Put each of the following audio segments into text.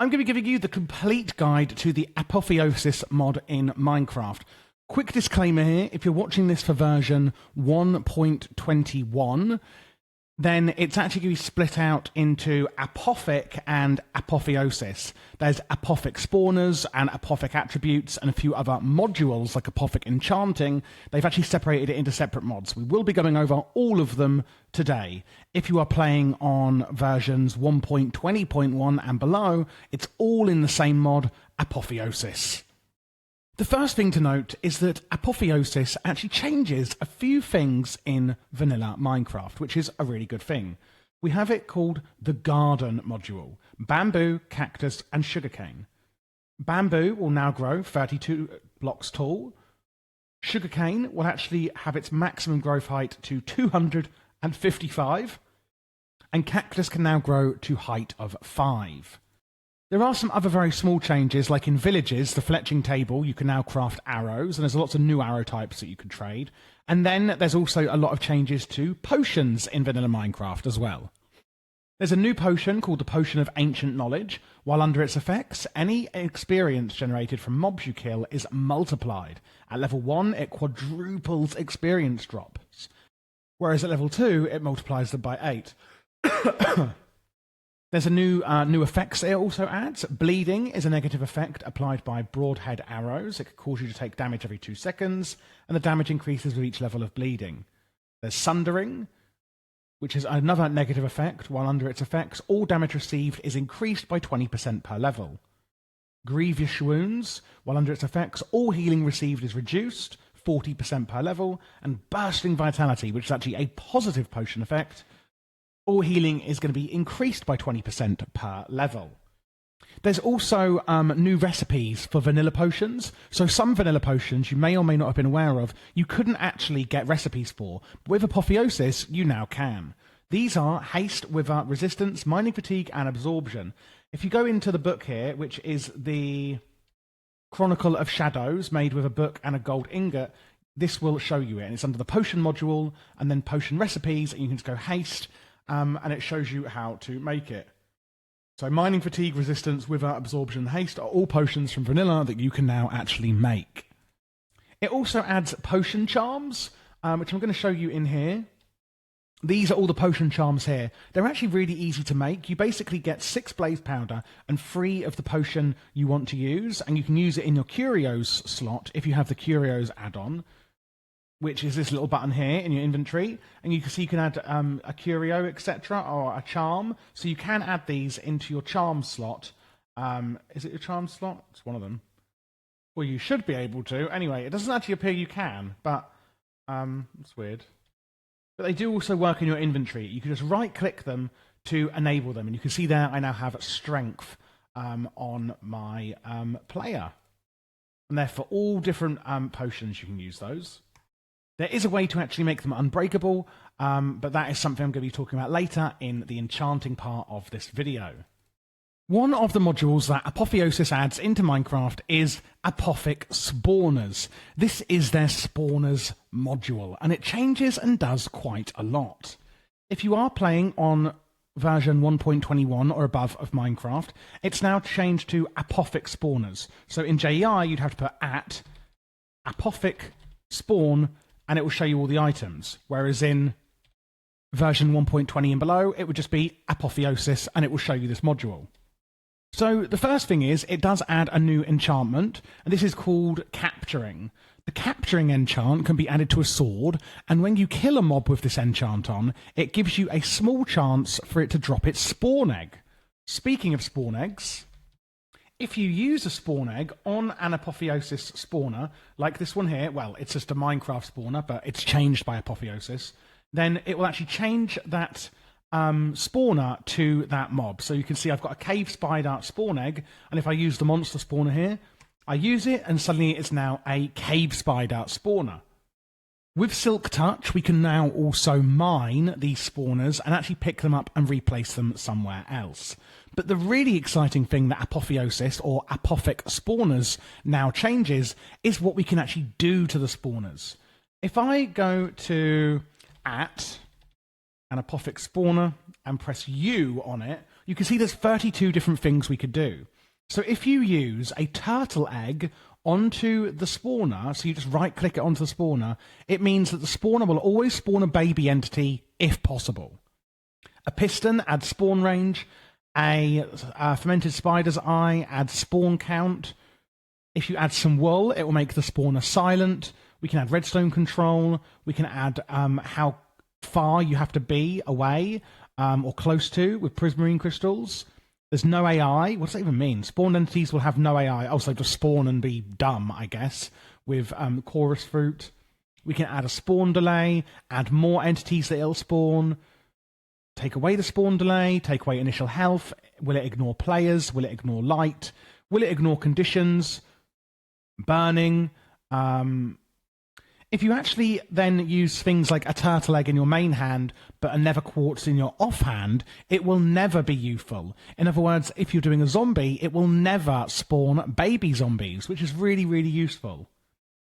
I'm going to be giving you the complete guide to the Apotheosis mod in Minecraft. Quick disclaimer here, if you're watching this for version 1.21, then it's actually going to be split out into Apothic and Apotheosis. There's Apothic Spawners and Apothic Attributes and a few other modules like Apothic Enchanting. They've actually separated it into separate mods. We will be going over all of them today. If you are playing on versions 1.20.1 and below, it's all in the same mod, Apotheosis. The first thing to note is that Apotheosis actually changes a few things in vanilla Minecraft, which is a really good thing. We have it called the Garden module. Bamboo, cactus, and sugarcane. Bamboo will now grow 32 blocks tall. Sugarcane will actually have its maximum growth height to 255. And cactus can now grow to height of 5. There are some other very small changes, like in villages, the fletching table, you can now craft arrows, and there's lots of new arrow types that you can trade. And then there's also a lot of changes to potions in vanilla Minecraft as well. There's a new potion called the Potion of Ancient Knowledge. While under its effects, any experience generated from mobs you kill is multiplied. At level 1, it quadruples experience drops, whereas at level 2, it multiplies them by 8. There's a new effects it also adds. Bleeding is a negative effect applied by broadhead arrows. It could cause you to take damage every 2 seconds, and the damage increases with each level of bleeding. There's Sundering, which is another negative effect. While under its effects, all damage received is increased by 20% per level. Grievous Wounds, while under its effects, all healing received is reduced, 40% per level. And Bursting Vitality, which is actually a positive potion effect. All healing is going to be increased by 20% per level. There's also new recipes for vanilla potions. So some vanilla potions you may or may not have been aware of, you couldn't actually get recipes for. But with Apotheosis, you now can. These are Haste, Wither, Resistance, Mining Fatigue, and Absorption. If you go into the book here, which is the Chronicle of Shadows, made with a book and a gold ingot, this will show you it. And it's under the Potion module, and then Potion Recipes, and you can just go Haste, and it shows you how to make it. So Mining Fatigue, Resistance, Wither, Absorption, Haste are all potions from vanilla that you can now actually make. It also adds potion charms, which I'm going to show you in here. These are all the potion charms here. They're actually really easy to make. You basically get 6 blaze powder and 3 of the potion you want to use, and you can use it in your Curios slot if you have the Curios add-on, which is this little button here in your inventory, and you can see you can add a curio, etc., or a charm. So you can add these into your charm slot. Is it your charm slot? It's one of them. Well, you should be able to. Anyway, it doesn't actually appear you can, but it's weird. But they do also work in your inventory. You can just right-click them to enable them, and you can see there I now have strength on my player. And they're for all different potions. You can use those. There is a way to actually make them unbreakable, but that is something I'm going to be talking about later in the enchanting part of this video. One of the modules that Apotheosis adds into Minecraft is Apothic Spawners. This is their Spawners module, and it changes and does quite a lot. If you are playing on version 1.21 or above of Minecraft, it's now changed to Apothic Spawners. So in JEI, you'd have to put @Apothic Spawn, and it will show you all the items. Whereas in version 1.20 and below, it would just be Apotheosis, and it will show you this module. So the first thing is, it does add a new enchantment, and this is called Capturing. The Capturing enchant can be added to a sword, and when you kill a mob with this enchant on, it gives you a small chance for it to drop its spawn egg. Speaking of spawn eggs, if you use a spawn egg on an Apotheosis spawner, like this one here, well, it's just a Minecraft spawner, but it's changed by Apotheosis, then it will actually change that spawner to that mob. So you can see I've got a cave spider spawn egg, and if I use the monster spawner here, I use it, and suddenly it's now a cave spider spawner. With Silk Touch, we can now also mine these spawners and actually pick them up and replace them somewhere else. But the really exciting thing that Apotheosis or Apothic Spawners now changes is what we can actually do to the spawners. If I go to an Apothic Spawner and press U on it, you can see there's 32 different things we could do. So if you use a turtle egg onto the spawner, so you just right-click it onto the spawner, it means that the spawner will always spawn a baby entity if possible. A piston adds spawn range. A fermented spider's eye adds spawn count. If you add some wool, it will make the spawner silent. We can add redstone control. We can add how far you have to be away or close to with prismarine crystals. There's no AI. What does that even mean? Spawned entities will have no AI. Also, just spawn and be dumb, I guess, with chorus fruit. We can add a spawn delay, add more entities that it'll spawn, take away the spawn delay, take away initial health. Will it ignore players? Will it ignore light? Will it ignore conditions? Burning? If you actually then use things like a turtle egg in your main hand but a nether quartz in your offhand, it will never be useful. In other words, if you're doing a zombie, it will never spawn baby zombies, which is really, really useful.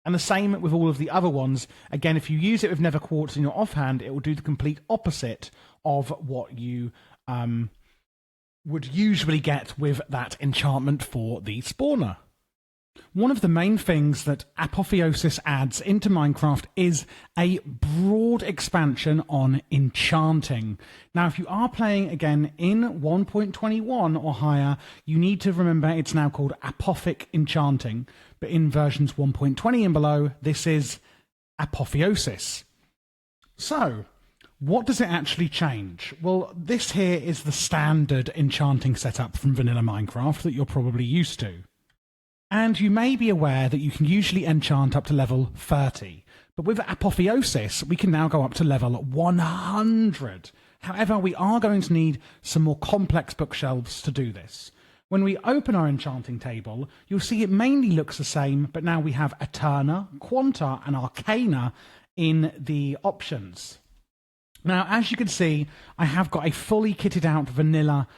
And the same with all of the other ones. Again, if you use it with nether quartz in your offhand, it will do the complete opposite of what you would usually get with that enchantment for the spawner. One of the main things that Apotheosis adds into Minecraft is a broad expansion on enchanting. Now, if you are playing again in 1.21 or higher, you need to remember it's now called Apothic Enchanting, but in versions 1.20 and below, this is Apotheosis. So, what does it actually change? Well, this here is the standard enchanting setup from vanilla Minecraft that you're probably used to. And you may be aware that you can usually enchant up to level 30. But with Apotheosis, we can now go up to level 100. However, we are going to need some more complex bookshelves to do this. When we open our enchanting table, you'll see it mainly looks the same, but now we have Eterna, Quanta, and Arcana in the options. Now, as you can see, I have got a fully kitted out vanilla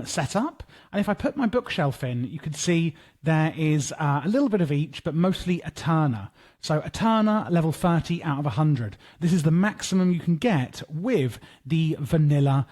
setup. And if I put my bookshelf in, you can see there is a little bit of each, but mostly Eterna. So Eterna, level 30 out of 100. This is the maximum you can get with the vanilla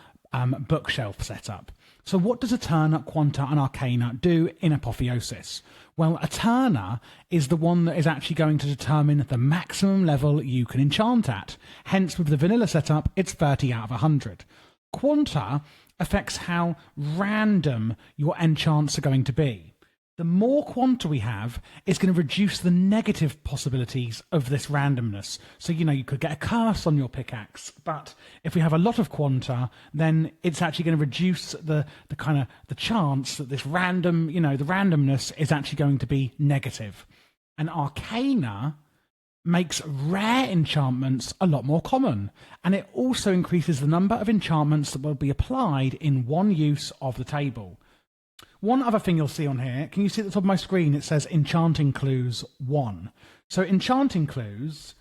bookshelf setup. So what does Eterna, Quanta, and Arcana do in Apotheosis? Well, Eterna is the one that is actually going to determine the maximum level you can enchant at. Hence, with the vanilla setup, it's 30 out of 100. Quanta affects how random your enchants are going to be. The more Quanta we have, it's going to reduce the negative possibilities of this randomness. So, you could get a curse on your pickaxe, but if we have a lot of Quanta, then it's actually going to reduce the chance that this random, the randomness is actually going to be negative. And Arcana makes rare enchantments a lot more common, and it also increases the number of enchantments that will be applied in one use of the table. One other thing you'll see on here, can you see at the top of my screen, it says Enchanting Clues 1. So Enchanting Clues,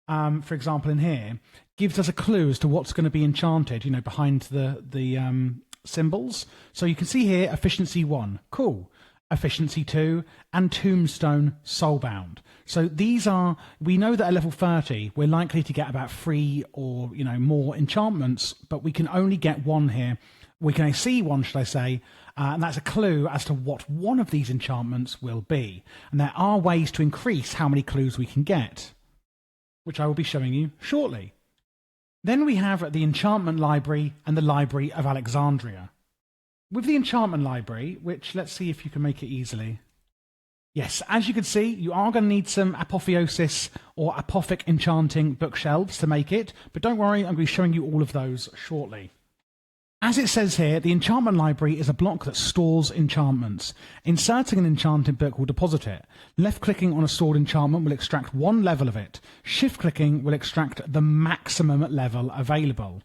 for example in here, gives us a clue as to what's going to be enchanted, behind the symbols. So you can see here, Efficiency 1, cool. Efficiency 2, and Tombstone Soulbound. So these are, we know that at level 30, we're likely to get about 3 or, more enchantments, but we can only get one here. We can only see one, should I say, and that's a clue as to what one of these enchantments will be. And there are ways to increase how many clues we can get, which I will be showing you shortly. Then we have the Enchantment Library and the Library of Alexandria. With the Enchantment Library, which let's see if you can make it easily. Yes, as you can see, you are going to need some Apotheosis or Apothic Enchanting bookshelves to make it, but don't worry, I'm going to be showing you all of those shortly. As it says here, the Enchantment Library is a block that stores enchantments. Inserting an enchanted book will deposit it. Left-clicking on a stored enchantment will extract one level of it. Shift-clicking will extract the maximum level available.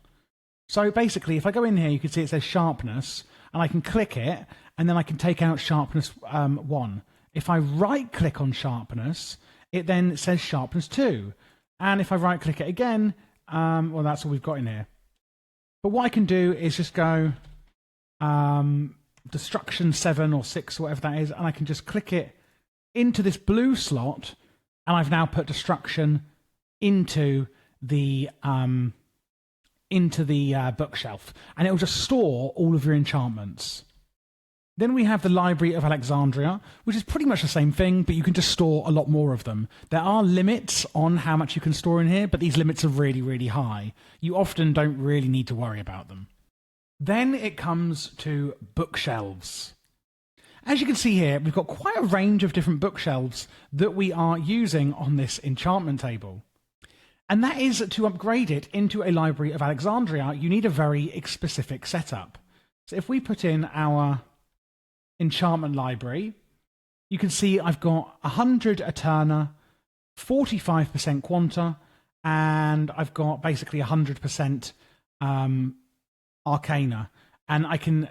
So basically, if I go in here, you can see it says Sharpness, and I can click it, and then I can take out Sharpness 1. If I right-click on Sharpness, it then says Sharpness 2. And if I right-click it again, well, that's all we've got in here. But what I can do is just go Destruction 7 or 6, or whatever that is, and I can just click it into this blue slot, and I've now put Destruction into the into the bookshelf, and it will just store all of your enchantments. Then we have the Library of Alexandria, which is pretty much the same thing, but you can just store a lot more of them. There are limits on how much you can store in here, but these limits are really, really high. You often don't really need to worry about them. Then it comes to bookshelves. As you can see here, we've got quite a range of different bookshelves that we are using on this enchantment table. And that is to upgrade it into a Library of Alexandria, you need a very specific setup. So if we put in our enchantment library, you can see I've got 100 Eterna, 45% Quanta, and I've got basically 100% Arcana. And I can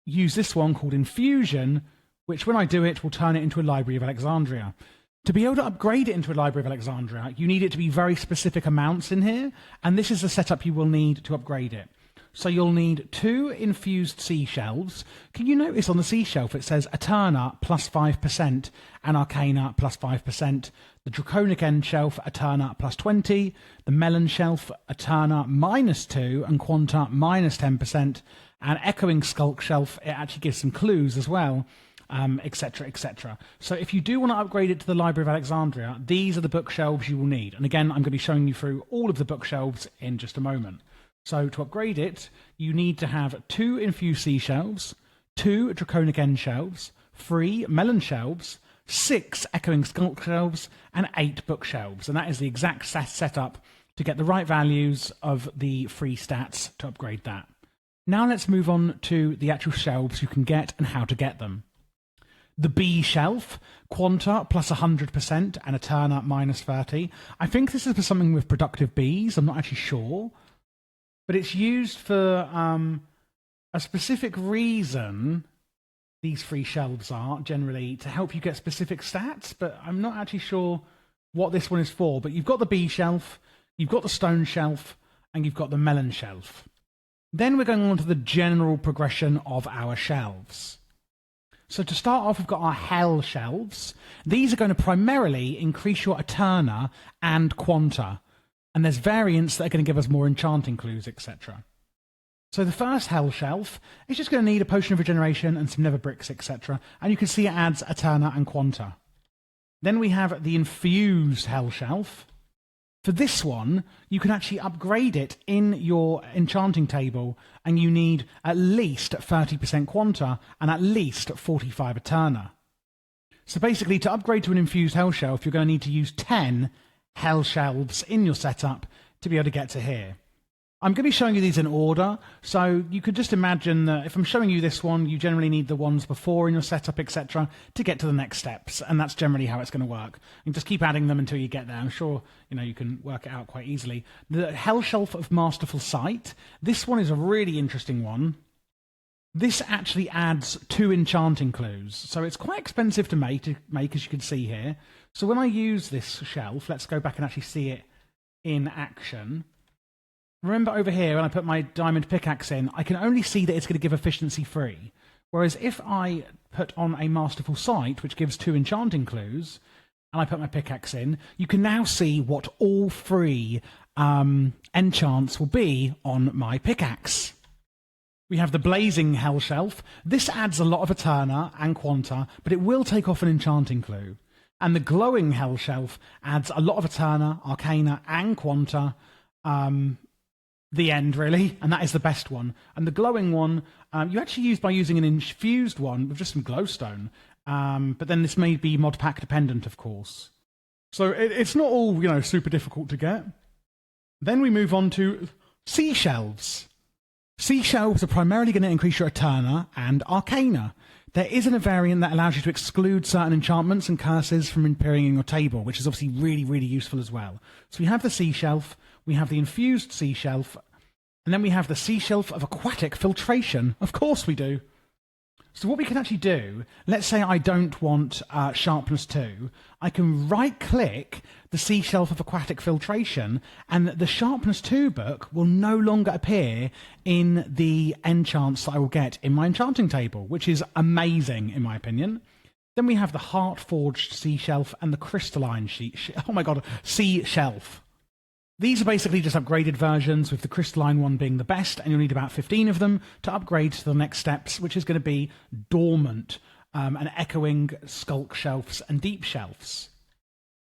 use this one called Infusion, which when I do it will turn it into a Library of Alexandria. To be able to upgrade it into a Library of Alexandria, you need it to be very specific amounts in here, and this is the setup you will need to upgrade it. So you'll need 2 infused sea shelves. Can you notice on the sea shelf it says Eterna plus 5% and Arcana plus 5%, the Draconic End shelf Eterna plus 20, the Melon shelf Eterna minus 2 and Quanta minus 10%, and Echoing Skulk shelf, it actually gives some clues as well, etc, etc. So if you do want to upgrade it to the Library of Alexandria, these are the bookshelves you will need. And again, I'm going to be showing you through all of the bookshelves in just a moment. So to upgrade it, you need to have 2 infused sea shelves, 2 Draconic End shelves, 3 Melon shelves, 6 Echoing Skulk shelves, and 8 bookshelves. And that is the exact setup to get the right values of the free stats to upgrade that. Now let's move on to the actual shelves you can get and how to get them. The B shelf, Quanta plus 100% and Eterna minus 30. I think this is for something with productive bees, I'm not actually sure. But it's used for a specific reason. These free shelves are generally to help you get specific stats, but I'm not actually sure what this one is for. But you've got the bee shelf, you've got the stone shelf, and you've got the melon shelf. Then we're going on to the general progression of our shelves. So to start off, we've got our hell shelves. These are going to primarily increase your Eterna and Quanta. And there's variants that are going to give us more enchanting clues, etc. So the first hell shelf is just going to need a potion of regeneration and some nether bricks, etc. And you can see it adds Eterna and Quanta. Then we have the infused hell shelf. For this one, you can actually upgrade it in your enchanting table, and you need at least 30% Quanta and at least 45 Eterna. So basically, to upgrade to an infused hell shelf, you're going to need to use 10 hell shelves in your setup to be able to get to here. I'm going to be showing you these in order, so you could just imagine that if I'm showing you this one, you generally need the ones before in your setup, etc., to get to the next steps, and that's generally how it's going to work. And just keep adding them until you get there. I'm sure you can work it out quite easily. The Hell Shelf of Masterful Sight. This one is a really interesting one. This actually adds 2 enchanting clues, so it's quite expensive to make, as you can see here. So when I use this shelf, let's go back and actually see it in action. Remember over here, when I put my diamond pickaxe in, I can only see that it's going to give efficiency 3. Whereas if I put on a Masterful Sight, which gives 2 enchanting clues, and I put my pickaxe in, you can now see what all 3 enchants will be on my pickaxe. We have the Blazing Hell Shelf. This adds a lot of Eterna and Quanta, but it will take off an enchanting clue. And the Glowing Hell Shelf adds a lot of Eterna, Arcana, and Quanta. The end, really, and that is the best one. And the glowing one, you actually use by using an infused one with just some glowstone. But then this may be mod pack dependent, of course. So it's not all, super difficult to get. Then we move on to sea shelves. Sea shelves are primarily going to increase your Eterna and Arcana. There isn't a variant that allows you to exclude certain enchantments and curses from appearing in your table, which is obviously really, really useful as well. So we have the sea shelf, we have the infused sea shelf, and then we have the sea shelf of aquatic filtration. Of course we do. So what we can actually do, let's say I don't want sharpness 2, I can right-click the sea shelf of aquatic filtration, and the sharpness 2 book will no longer appear in the enchants that I will get in my enchanting table, which is amazing in my opinion. Then we have the heart-forged sea shelf and the crystalline sea shelf. These are basically just upgraded versions, with the crystalline one being the best, and you'll need about 15 of them to upgrade to the next steps, which is going to be dormant, and echoing skulk shelves and deep shelves.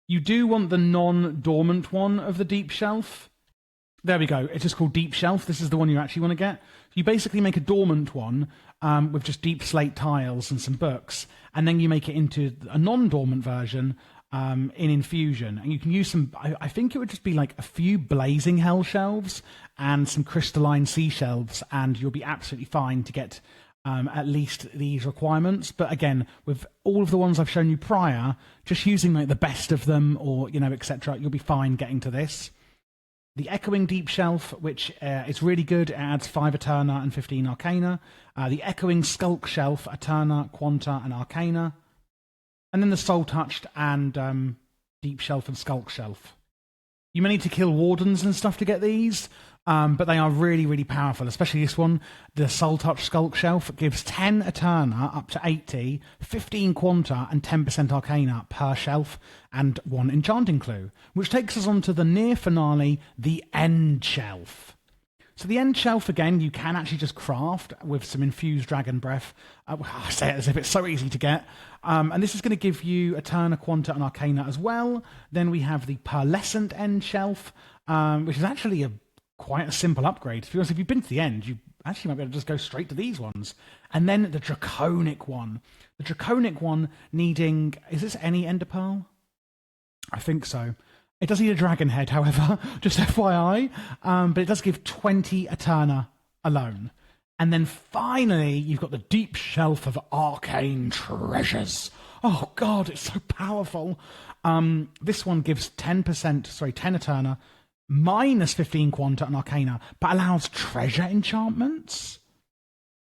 You do want the non-dormant one of the deep shelf. There we go. It's just called deep shelf. This is the one you actually want to get. You basically make a dormant one with just deep slate tiles and some books, and then you make it into a non-dormant version in Infusion. And you can use some, I think it would just be like a few blazing hell shelves and some crystalline sea shelves, and you'll be absolutely fine to get at least these requirements. But again, with all of the ones I've shown you prior, just using like the best of them, or etc., you'll be fine getting to this. The Echoing Deep Shelf, which is really good, it adds 5 Eterna and 15 Arcana. The Echoing Skulk Shelf, Eterna, Quanta, and Arcana. And then the Soul Touched and Deep Shelf and Skulk Shelf. You may need to kill Wardens and stuff to get these, but they are really, really powerful, especially this one. The Soul Touch Skulk Shelf gives 10 Eterna up to 80, 15 Quanta, and 10% Arcana per shelf, and 1 Enchanting Clue, which takes us on to the near finale, the End Shelf. So the End Shelf, again, you can actually just craft with some Infused Dragon Breath. I say it as if it's so easy to get. And this is going to give you Eterna, Quanta, and Arcana as well. Then we have the Pearlescent End Shelf, which is actually quite a simple upgrade. To be honest, if you've been to the end, you actually might be able to just go straight to these ones. And then the Draconic one. The Draconic one needing... Is this any Ender Pearl? I think so. It does need a dragon head, however, just FYI. But it does give 20 Eterna alone. And then finally, you've got the Deep Shelf of Arcane Treasures. Oh god, it's so powerful. This one gives 10 Eterna, minus 15 Quanta and Arcana, but allows treasure enchantments.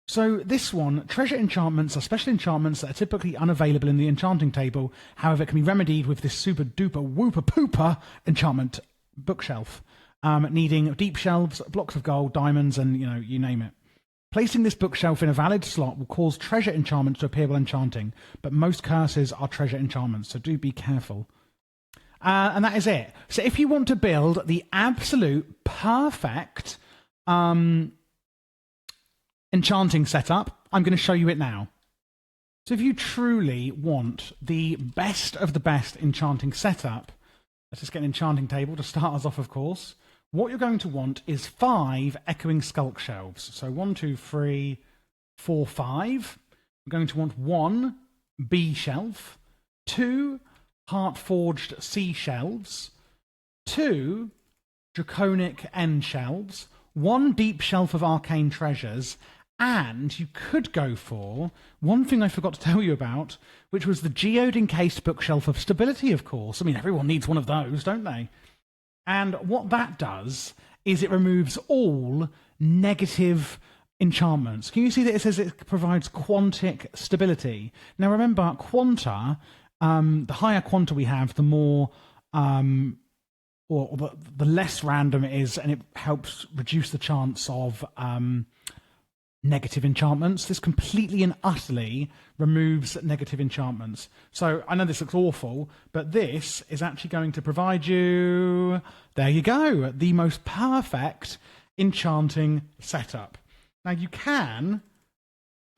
So this one, treasure enchantments are special enchantments that are typically unavailable in the enchanting table. However, it can be remedied with this super duper whooper pooper enchantment bookshelf, needing deep shelves, blocks of gold, diamonds, and you name it. Placing this bookshelf in a valid slot will cause treasure enchantments to appear while enchanting, but most curses are treasure enchantments, so do be careful. And that is it. So if you want to build the absolute perfect enchanting setup, I'm going to show you it now. So if you truly want the best of the best enchanting setup, let's just get an enchanting table to start us off, of course. What you're going to want is 5 Echoing Skulk Shelves. So 1, 2, 3, 4, 5. We're going to want 1 B Shelf, 2 Heart-Forged Sea Shelves, 2 Draconic End Shelves, 1 Deep Shelf of Arcane Treasures, and you could go for one thing I forgot to tell you about, which was the Geode Encased Bookshelf of Stability, of course. I mean, everyone needs one of those, don't they? And what that does is it removes all negative enchantments. Can you see that it says it provides quantic stability? Now remember, Quanta, the higher Quanta we have, the more... or the less random it is, and it helps reduce the chance of negative enchantments. This completely and utterly removes negative enchantments. So I know this looks awful, but this is actually going to provide you, there you go, the most perfect enchanting setup. Now you can,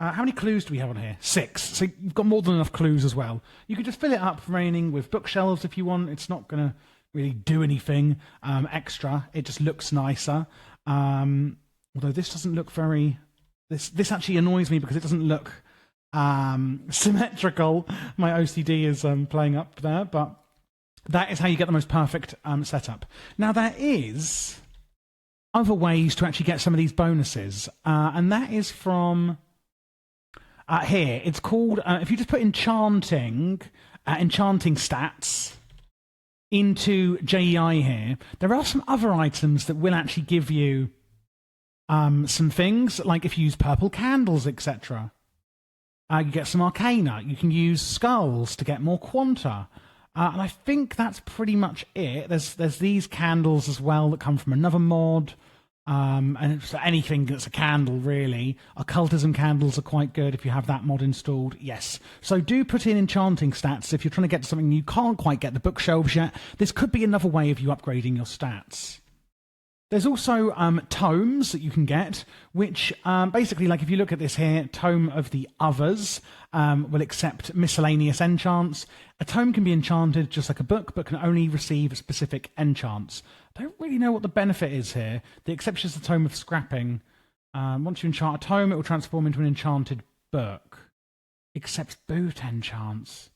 how many clues do we have on here? 6. So you've got more than enough clues as well. You could just fill it up remaining with bookshelves if you want. It's not going to really do anything extra. It just looks nicer. Although this doesn't look very... This actually annoys me because it doesn't look symmetrical. My OCD is playing up there, but that is how you get the most perfect setup. Now there is other ways to actually get some of these bonuses, and that is from here. It's called, if you just put enchanting stats into JEI here, there are some other items that will actually give you some things, like if you use purple candles, etc. You get some Arcana. You can use skulls to get more Quanta. And I think that's pretty much it. There's these candles as well that come from another mod. And it's anything that's a candle, really. Occultism candles are quite good if you have that mod installed, yes. So do put in enchanting stats if you're trying to get to something you can't quite get the bookshelves yet. This could be another way of you upgrading your stats. There's also tomes that you can get, which basically, like if you look at this here, Tome of the Others will accept miscellaneous enchants. A tome can be enchanted just like a book, but can only receive specific enchants. I don't really know what the benefit is here. The exception is the Tome of Scrapping. Once you enchant a tome, it will transform into an enchanted book. Accepts boot enchants.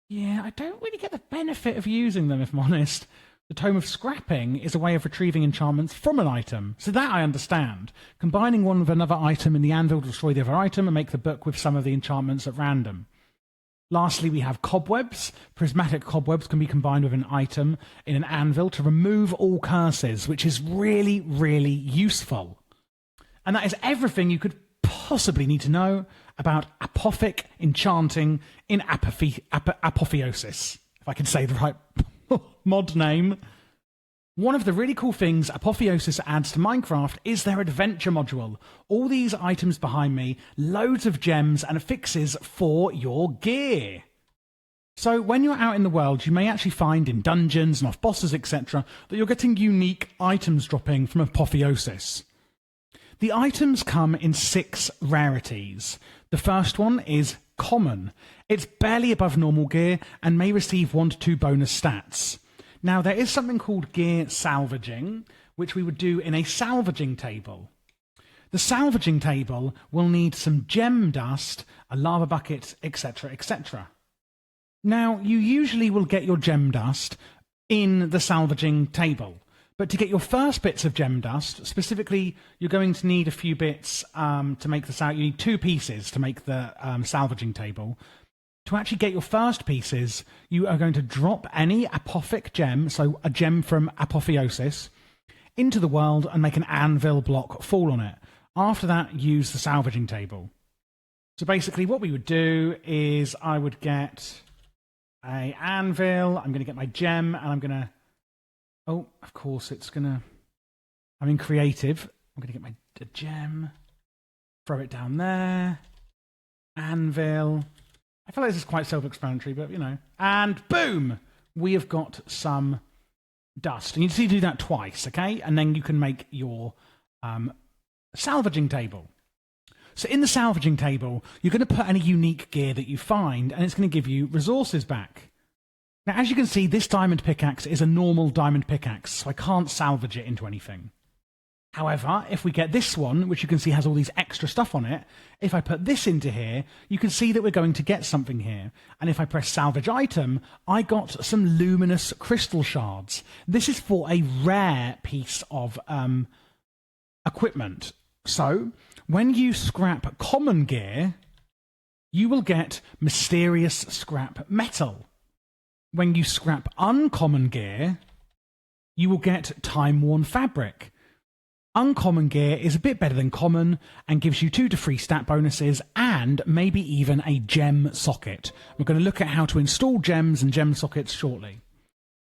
Yeah, I don't really get the benefit of using them, if I'm honest. The Tome of Scrapping is a way of retrieving enchantments from an item, so that I understand. Combining one with another item in the anvil to destroy the other item and make the book with some of the enchantments at random. Lastly, we have cobwebs. Prismatic cobwebs can be combined with an item in an anvil to remove all curses, which is really, really useful. And that is everything you could possibly need to know about Apothic Enchanting in Apotheosis, if I can say the right mod name. One of the really cool things Apotheosis adds to Minecraft is their adventure module. All these items behind me, loads of gems and fixes for your gear. So when you're out in the world, you may actually find in dungeons and off bosses, etc., that you're getting unique items dropping from Apotheosis. The items come in 6 rarities. The first one is common. It's barely above normal gear and may receive 1 to 2 bonus stats. Now, there is something called gear salvaging, which we would do in a salvaging table. The salvaging table will need some gem dust, a lava bucket, etc., etc. Now, you usually will get your gem dust in the salvaging table, but to get your first bits of gem dust, specifically, you're going to need a few bits to make this out. You need 2 pieces to make the salvaging table. To actually get your first pieces, you are going to drop any apothic gem, so a gem from Apotheosis, into the world and make an anvil block fall on it. After that, use the salvaging table. So basically what we would do is I would get an anvil, I'm going to get my gem, and I'm going to... Oh, of course, it's going to... I'm in creative. I'm going to get my gem, throw it down there, anvil... I feel like this is quite self-explanatory, but, you know. And boom! We have got some dust. And you need to do that twice, okay? And then you can make your salvaging table. So in the salvaging table, you're going to put any unique gear that you find, and it's going to give you resources back. Now, as you can see, this diamond pickaxe is a normal diamond pickaxe, so I can't salvage it into anything. However, if we get this one, which you can see has all these extra stuff on it, if I put this into here, you can see that we're going to get something here. And if I press salvage item, I got some luminous crystal shards. This is for a rare piece of equipment. So, when you scrap common gear, you will get mysterious scrap metal. When you scrap uncommon gear, you will get time-worn fabric. Uncommon gear is a bit better than common and gives you 2 to 3 stat bonuses and maybe even a gem socket. We're going to look at how to install gems and gem sockets shortly.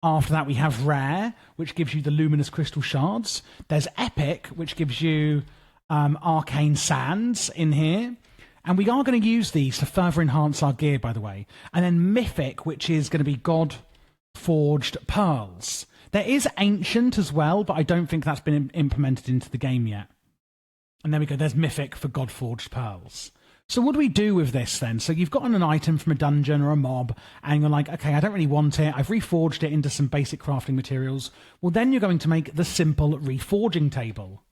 After that we have rare, which gives you the luminous crystal shards. There's epic, which gives you arcane sands in here. And we are going to use these to further enhance our gear, by the way. And then mythic, which is going to be God-forged pearls. There is ancient as well, but I don't think that's been implemented into the game yet. And there we go, there's mythic for God-forged pearls. So what do we do with this then? So you've gotten an item from a dungeon or a mob, and you're like, okay, I don't really want it. I've reforged it into some basic crafting materials. Well, then you're going to make the simple reforging table,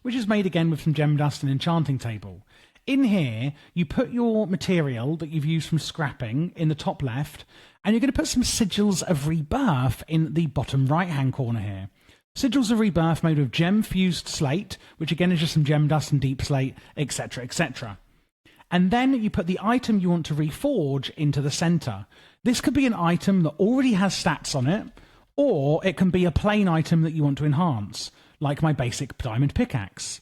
which is made again with some gem dust and enchanting table. In here, you put your material that you've used from scrapping in the top left, and you're going to put some sigils of rebirth in the bottom right-hand corner here. Sigils of rebirth made with gem-fused slate, which again is just some gem dust and deep slate, etc., etc. And then you put the item you want to reforge into the center. This could be an item that already has stats on it, or it can be a plain item that you want to enhance, like my basic diamond pickaxe.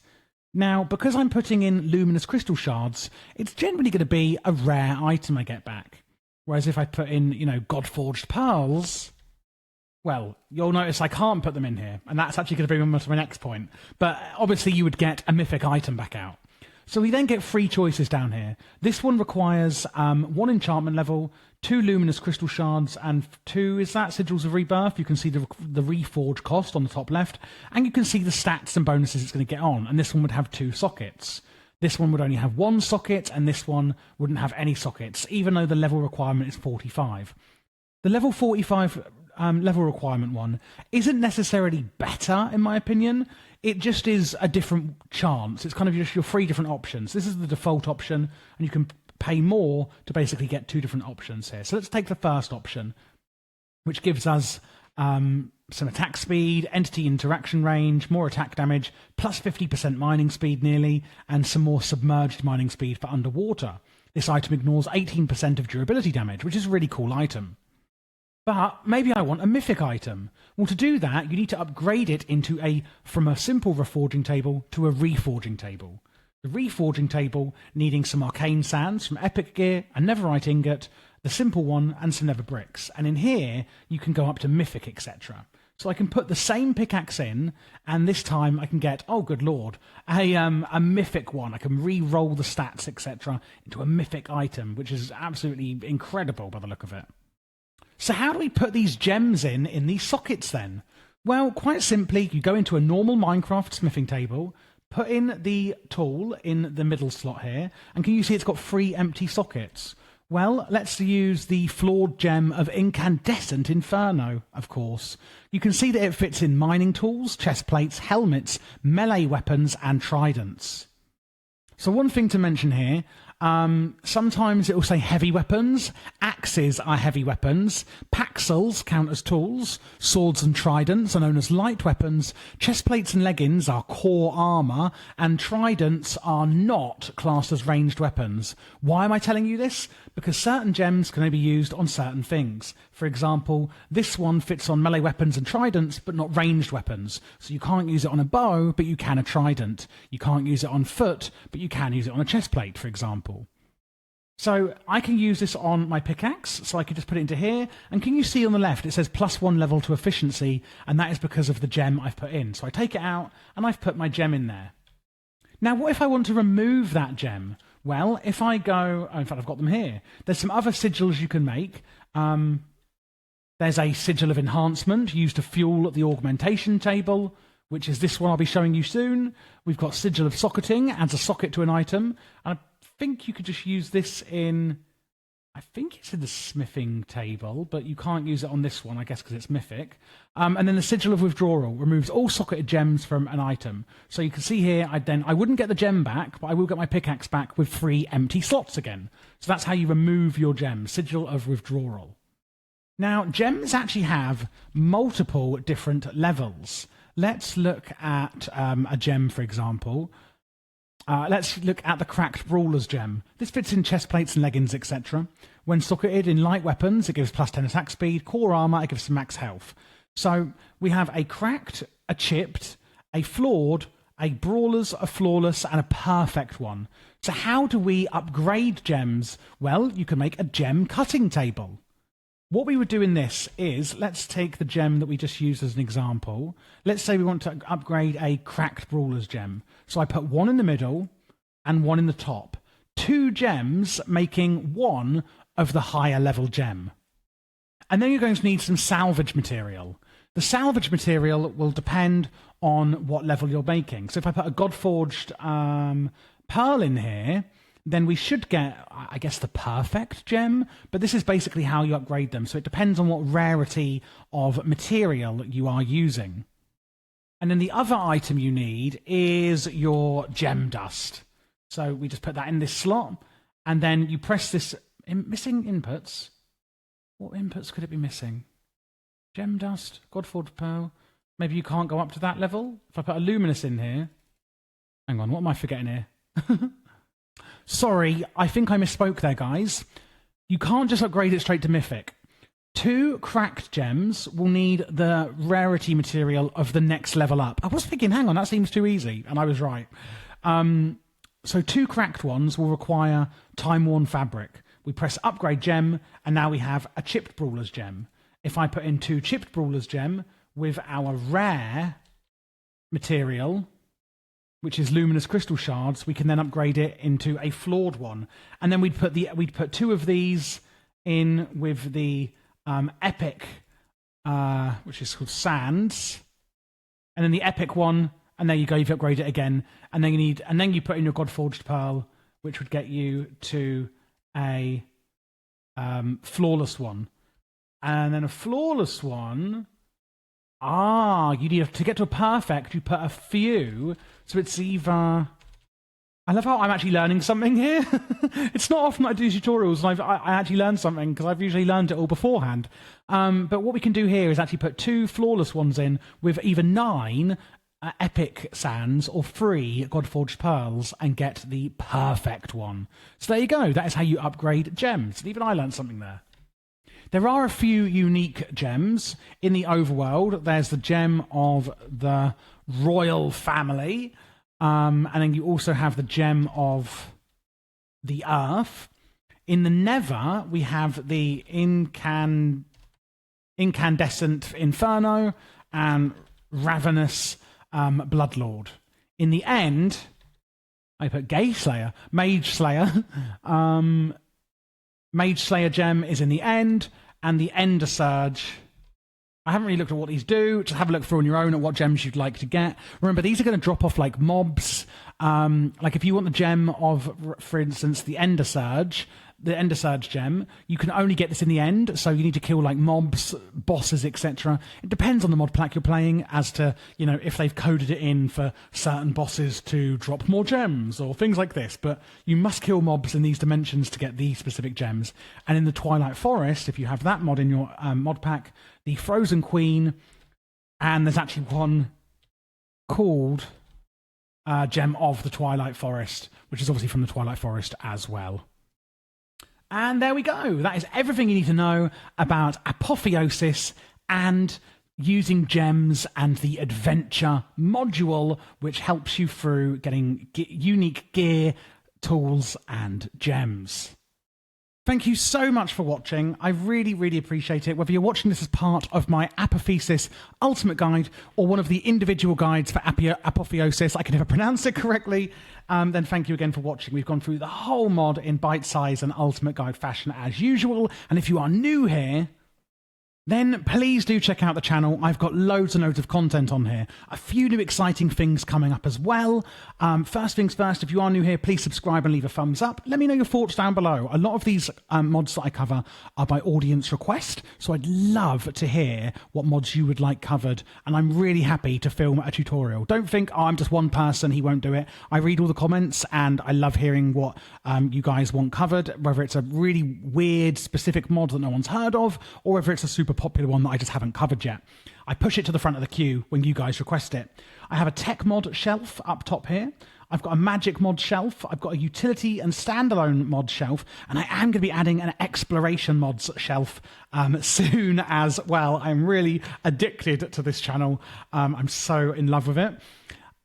Now, because I'm putting in luminous crystal shards, it's generally going to be a rare item I get back. Whereas if I put in, God-forged pearls, Well, you'll notice I can't put them in here, and that's actually going to bring me to my next point. But obviously you would get a mythic item back out. So we then get 3 choices down here. This one requires 1 enchantment level, 2 luminous crystal shards, and 2, is that Sigils of Rebirth? You can see the reforge cost on the top left, and you can see the stats and bonuses it's going to get on. And this one would have 2 sockets. This one would only have 1 socket, and this one wouldn't have any sockets, even though the level requirement is 45. The level 45 level requirement one isn't necessarily better, in my opinion. It just is a different chance. It's kind of just your 3 different options. This is the default option, and you can pay more to basically get 2 different options here. So let's take the first option, which gives us some attack speed, entity interaction range, more attack damage, plus 50% mining speed nearly, and some more submerged mining speed for underwater. This item ignores 18% of durability damage, which is a really cool item. But maybe I want a mythic item. Well, to do that, you need to upgrade it from a simple reforging table to a reforging table. The reforging table needing some arcane sands, some epic gear, a netherite ingot, the simple one, and some nether bricks. And in here, you can go up to mythic, etc. So I can put the same pickaxe in, and this time I can get, oh good lord, a mythic one. I can re-roll the stats, etc. into a mythic item, which is absolutely incredible by the look of it. So how do we put these gems in these sockets then? Well, quite simply, you go into a normal Minecraft smithing table, put in the tool in the middle slot here, and can you see it's got 3 empty sockets? Well, let's use the flawed gem of Incandescent Inferno, of course. You can see that it fits in mining tools, chest plates, helmets, melee weapons, and tridents. So one thing to mention here, sometimes it will say heavy weapons, axes are heavy weapons, paxels count as tools, swords and tridents are known as light weapons, chest plates and leggings are core armor, and tridents are not classed as ranged weapons. Why am I telling you this? Because certain gems can only be used on certain things. For example, this one fits on melee weapons and tridents, but not ranged weapons. So you can't use it on a bow, but you can a trident. You can't use it on foot, but you can use it on a chest plate, for example. So I can use this on my pickaxe, so I can just put it into here. And can you see on the left, it says +1 level to efficiency, and that is because of the gem I've put in. So I take it out, and I've put my gem in there. Now, what if I want to remove that gem? Well, if I go, oh, in fact, I've got them here. There's some other sigils you can make. There's a sigil of enhancement used to fuel the augmentation table, which is this one I'll be showing you soon. We've got sigil of socketing, adds a socket to an item. And I think you could just use this in, I think it's in the smithing table, but you can't use it on this one, I guess, because it's mythic. And then the sigil of withdrawal removes all socketed gems from an item. So you can see here, I wouldn't get the gem back, but I will get my pickaxe back with 3 empty slots again. So that's how you remove your gem, sigil of withdrawal. Now, gems actually have multiple different levels. Let's look at a gem, for example. Let's look at the Cracked Brawler's gem. This fits in chest plates and leggings, etc. When socketed in light weapons, it gives +10 attack speed. Core armor, it gives some max health. So we have a cracked, a chipped, a flawed, a brawler's, a flawless, and a perfect one. So how do we upgrade gems? Well, you can make a gem cutting table. What we would do in this is, let's take the gem that we just used as an example. Let's say we want to upgrade a Cracked Brawler's gem. So I put 1 in the middle and 1 in the top. 2 gems making 1 of the higher level gem. And then you're going to need some salvage material. The salvage material will depend on what level you're making. So if I put a Godforged pearl in here, then we should get, I guess, the perfect gem. But this is basically how you upgrade them. So it depends on what rarity of material you are using. And then the other item you need is your gem dust. So we just put that in this slot. And then you press this, missing inputs. What inputs could it be missing? Gem dust, Godforged pearl. Maybe you can't go up to that level. If I put a luminous in here. Hang on, what am I forgetting here? Sorry, I think I misspoke there, guys. You can't just upgrade it straight to Mythic. 2 cracked gems will need the rarity material of the next level up. I was thinking, hang on, that seems too easy, and I was right. So 2 cracked ones will require Time-Worn Fabric. We press Upgrade Gem, and now we have a Chipped Brawler's Gem. if I put in 2 chipped brawlers gem with our rare material, which is luminous crystal shards, we can then upgrade it into a flawed one. And then we'd put 2 of these in with the epic, which is called sands, and then the epic one, and there you go, you've upgraded it again. And then you put in your Godforged Pearl, which would get you to a flawless one. And then a flawless one, you need to get to a perfect, you put a few, so it's either... I love how I'm actually learning something here. It's not often I do tutorials and I actually learn something, because I've usually learned it all beforehand. But what we can do here is actually put 2 flawless ones in with either 9 epic sands or 3 Godforged Pearls and get the perfect one. So there you go. That is how you upgrade gems. And even I learned something there. There are a few unique gems in the overworld. There's the gem of the royal family. And then you also have the gem of the earth. In the nether, we have the incandescent inferno and ravenous bloodlord. In the end, I put mage slayer. Mage slayer gem is in the end, and the ender surge. I haven't really looked at what these do. Just have a look through on your own at what gems you'd like to get. Remember, these are going to drop off like mobs. Like if you want the gem of, for instance, the Ender Surge gem, you can only get this in the end. So you need to kill like mobs, bosses, etc. It depends on the mod pack you're playing as to, if they've coded it in for certain bosses to drop more gems or things like this. But you must kill mobs in these dimensions to get these specific gems. And in the Twilight Forest, if you have that mod in your mod pack, the Frozen Queen, and there's actually one called Gem of the Twilight Forest, which is obviously from the Twilight Forest as well. And there we go. That is everything you need to know about Apotheosis and using gems and the adventure module, which helps you through getting unique gear, tools, and gems. Thank you so much for watching. I really, really appreciate it. Whether you're watching this as part of my Apotheosis Ultimate Guide or one of the individual guides for Apotheosis, I can never pronounce it correctly, then thank you again for watching. We've gone through the whole mod in bite-size and Ultimate Guide fashion as usual. And if you are new here, then please do check out the channel. I've got loads and loads of content on here. A few new exciting things coming up as well. First things first, if you are new here, please subscribe and leave a thumbs up. Let me know your thoughts down below. A lot of these mods that I cover are by audience request, so I'd love to hear what mods you would like covered, and I'm really happy to film a tutorial. Don't think, I'm just one person, he won't do it. I read all the comments, and I love hearing what you guys want covered, whether it's a really weird, specific mod that no one's heard of, or whether it's a super popular one that I just haven't covered yet. I push it to the front of the queue when you guys request it. I have a tech mod shelf up top here. I've got a magic mod shelf. I've got a utility and standalone mod shelf. And I am going to be adding an exploration mods shelf soon as well. I'm really addicted to this channel. I'm so in love with it.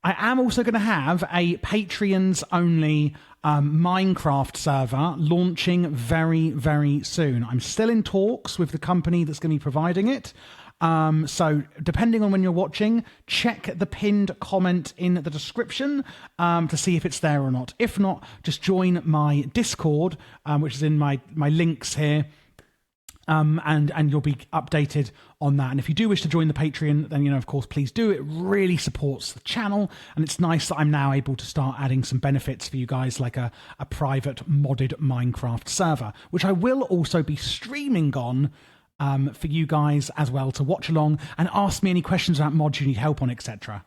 I am also going to have a Patreons only Minecraft server launching very, very soon. I'm still in talks with the company that's going to be providing it. So depending on when you're watching, check the pinned comment in the description to see if it's there or not. If not, just join my Discord, which is in my links here. And you'll be updated on that. And if you do wish to join the Patreon, then, of course, please do. It really supports the channel. And it's nice that I'm now able to start adding some benefits for you guys, like a private modded Minecraft server, which I will also be streaming on for you guys as well to watch along and ask me any questions about mods you need help on, etc.